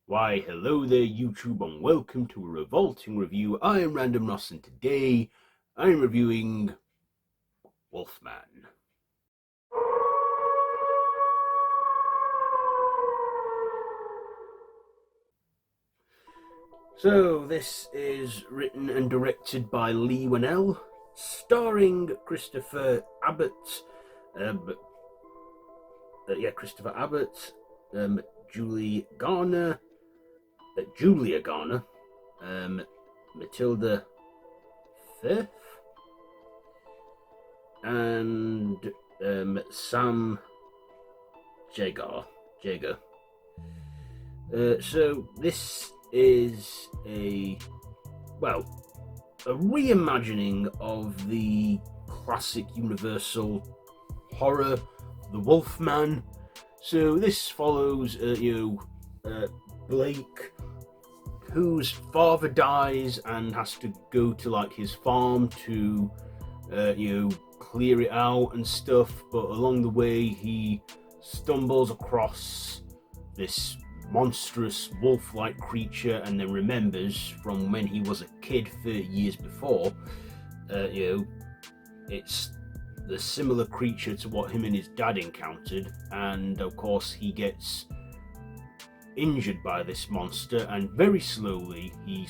Why, hello there YouTube and welcome to a Revolting review. I am Random Ross and today I am reviewing Wolfman. So this is written and directed by Leigh Whannel, starring Christopher Abbott, Julia Garner, Matilda Fifth, and Sam Jagar. So this is a reimagining of the classic Universal horror, The Wolfman. So this follows Blake, whose father dies and has to go to like his farm to clear it out and stuff, but along the way he stumbles across this monstrous wolf-like creature and then remembers from when he was a kid 30 years before it's the similar creature to what him and his dad encountered, and of course he gets injured by this monster, and very slowly he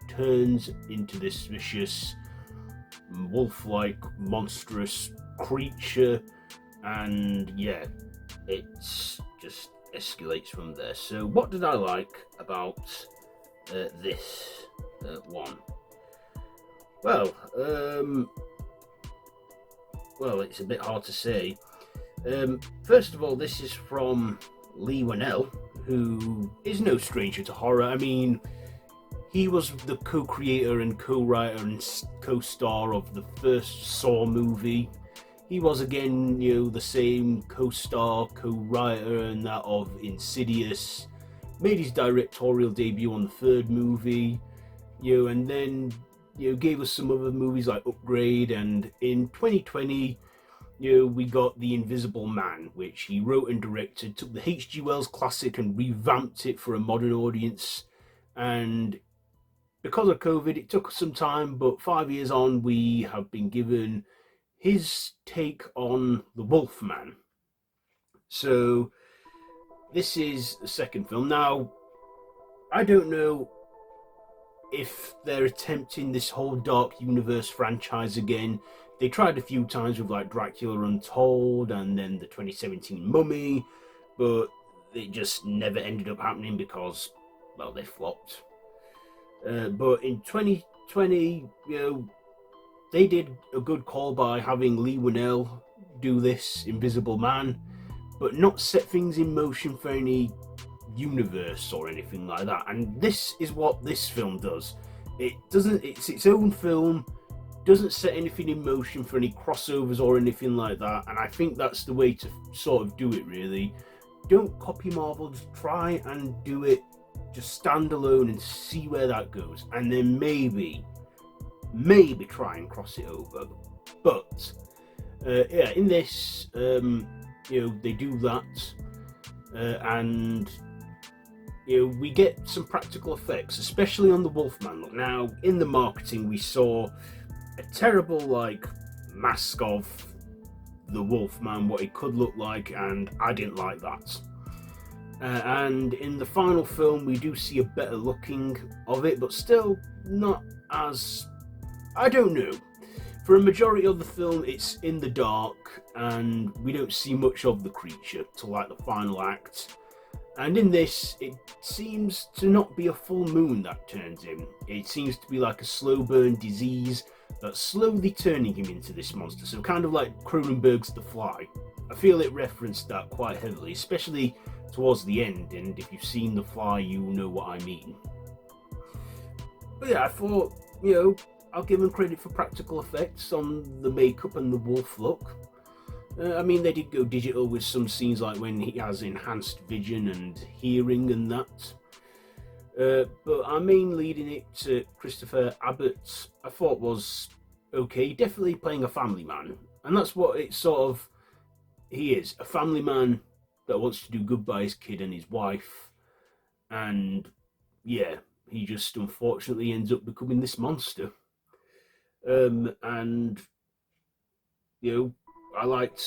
turns into this vicious wolf-like monstrous creature, and it's just escalates from there. So what did I like about this one? Well, it's a bit hard to say. First of all, this is from Leigh Whannel, who is no stranger to horror. I mean, he was the co-creator and co-writer and co-star of the first Saw movie. He was again, the same co-star, co-writer and that of Insidious. Made his directorial debut on the third movie, and then gave us some other movies like Upgrade, and in 2020 we got The Invisible Man, which he wrote and directed, took the H.G. Wells classic and revamped it for a modern audience. And because of COVID it took some time, but 5 years on we have been given his take on the Wolfman. So this is the second film. Now, I don't know if they're attempting this whole Dark Universe franchise again. They tried a few times with like Dracula Untold and then the 2017 Mummy, but it just never ended up happening because, well, they flopped. But in 2020, they did a good call by having Leigh Whannel do this Invisible Man, but not set things in motion for any universe or anything like that. And this is what this film does. It's its own film, doesn't set anything in motion for any crossovers or anything like that, and I think that's the way to sort of do it, really. Don't copy Marvel, just try and do it just stand alone and see where that goes, and then maybe try and cross it over. But in this they do that, and we get some practical effects, especially on the Wolfman look. Now, in the marketing we saw a terrible mask of the Wolfman, what it could look like, and I didn't like that. And in the final film we do see a better looking of it, but still not as, I don't know. For a majority of the film it's in the dark and we don't see much of the creature till the final act. And in this, it seems to not be a full moon that turns him. It seems to be like a slow burn disease that's slowly turning him into this monster. So kind of like Cronenberg's The Fly. I feel it referenced that quite heavily, especially towards the end, and if you've seen The Fly you know what I mean. But yeah, I thought, I'll give him credit for practical effects on the makeup and the wolf look. I mean, they did go digital with some scenes, like when he has enhanced vision and hearing and that. But our main lead in it, Christopher Abbott, I thought was okay. Definitely playing a family man. And that's what it sort of, he is. A family man that wants to do good by his kid and his wife. and yeah, he just unfortunately ends up becoming this monster. And you know, I liked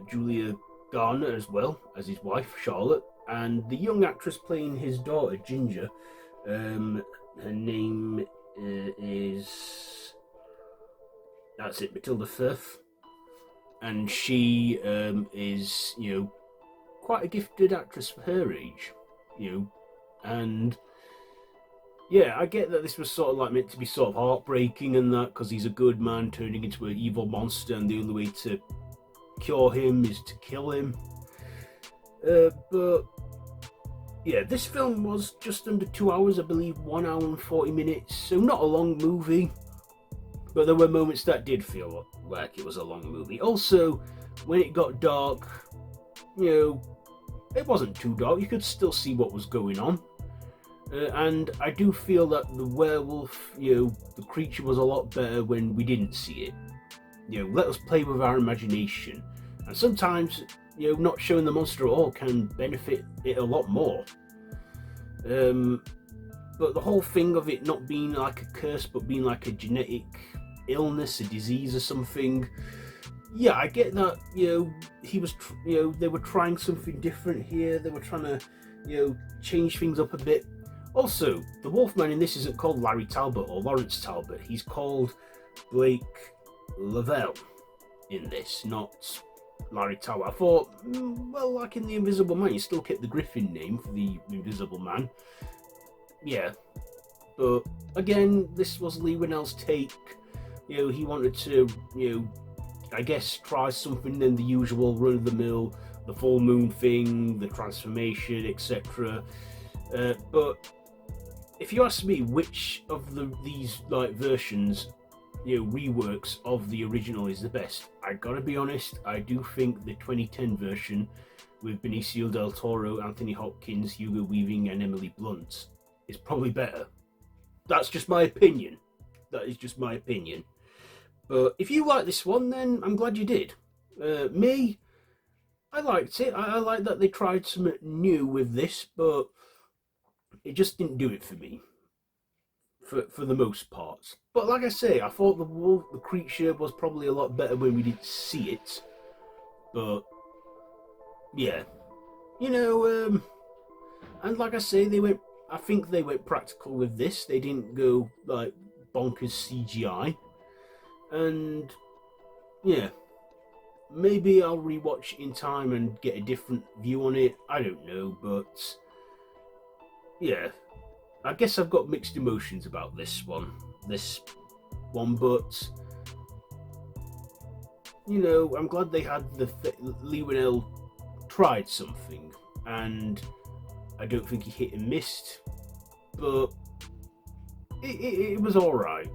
Julia Garner as well as his wife Charlotte, and the young actress playing his daughter Ginger. Her name is that's it, Matilda Firth, and she is quite a gifted actress for her age, you know, and yeah, I get that this was sort of like meant to be sort of heartbreaking and that because he's a good man turning into an evil monster, and the only way to cure him is to kill him. But yeah, this film was just under 2 hours, I believe, 1 hour and 40 minutes, so not a long movie. But there were moments that did feel like it was a long movie. Also, when it got dark, it wasn't too dark. You could still see what was going on. And I do feel that the werewolf, the creature was a lot better when we didn't see it. Let us play with our imagination. And sometimes, not showing the monster at all can benefit it a lot more. But the whole thing of it not being like a curse, but being like a genetic illness, a disease or something. Yeah, I get that, he was, they were trying something different here. They were trying to, change things up a bit. Also, the Wolfman in this isn't called Larry Talbot or Lawrence Talbot. He's called Blake Lavelle in this, not Larry Talbot. I thought, well, like in The Invisible Man, you still kept the Griffin name for the Invisible Man. Yeah, but again, this was Leigh Whannel's take. He wanted to, I guess, try something than the usual run-of-the-mill, the full moon thing, the transformation, etc. But if you ask me which of these like versions, reworks of the original is the best, I gotta be honest, I do think the 2010 version with Benicio del Toro, Anthony Hopkins, Hugo Weaving, and Emily Blunt is probably better. That's just my opinion. That is just my opinion. But if you like this one, then I'm glad you did. Me, I liked it. I like that they tried something new with this, but it just didn't do it for me, for the most part. But like I say, I thought the creature was probably a lot better when we didn't see it. But yeah, and like I say, I think they went practical with this. They didn't go like bonkers CGI, and yeah, maybe I'll rewatch it in time and get a different view on it. I don't know, but yeah, I guess I've got mixed emotions about this one. But I'm glad they had Leigh Whannel tried something, and I don't think he hit and missed, but it was all right.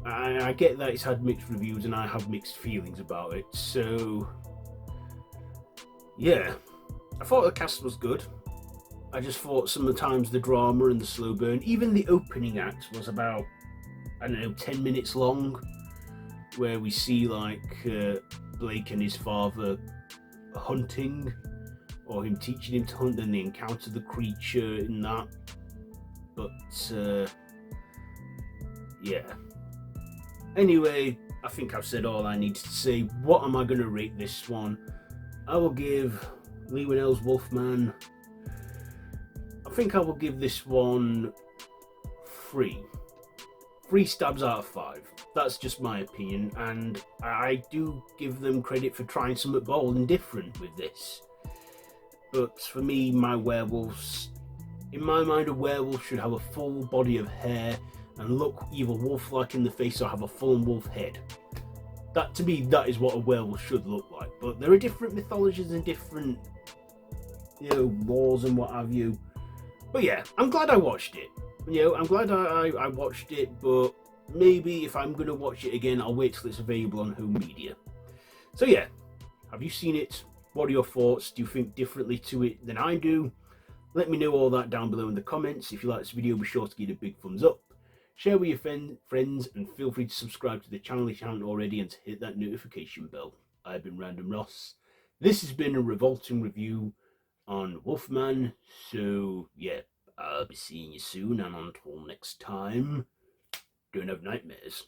I get that it's had mixed reviews, and I have mixed feelings about it. So yeah, I thought the cast was good. I just thought sometimes the drama and the slow burn, even the opening act was about, I don't know, 10 minutes long, where we see like Blake and his father hunting, or him teaching him to hunt, then they encounter the creature in that. But yeah. Anyway, I think I've said all I need to say. What am I going to rate this one? I will give Leigh Whannel's Wolfman, I think I will give this one 3 stabs out of 5. That's just my opinion, and I do give them credit for trying something bold and different with this. But for me, my werewolves, in my mind, a werewolf should have a full body of hair and look either wolf-like in the face or have a full wolf head. That, to me, that is what a werewolf should look like. But there are different mythologies and different, laws and what have you. But yeah, I'm glad I watched it. I'm glad I watched it, but maybe if I'm going to watch it again, I'll wait till it's available on home media. So yeah, have you seen it? What are your thoughts? Do you think differently to it than I do? Let me know all that down below in the comments. If you like this video, be sure to give it a big thumbs up. Share with your friends, and feel free to subscribe to the channel if you haven't already, and to hit that notification bell. I've been Random Ross. This has been a Revolting review on Wolfman. So yeah, I'll be seeing you soon, and until next time, don't have nightmares.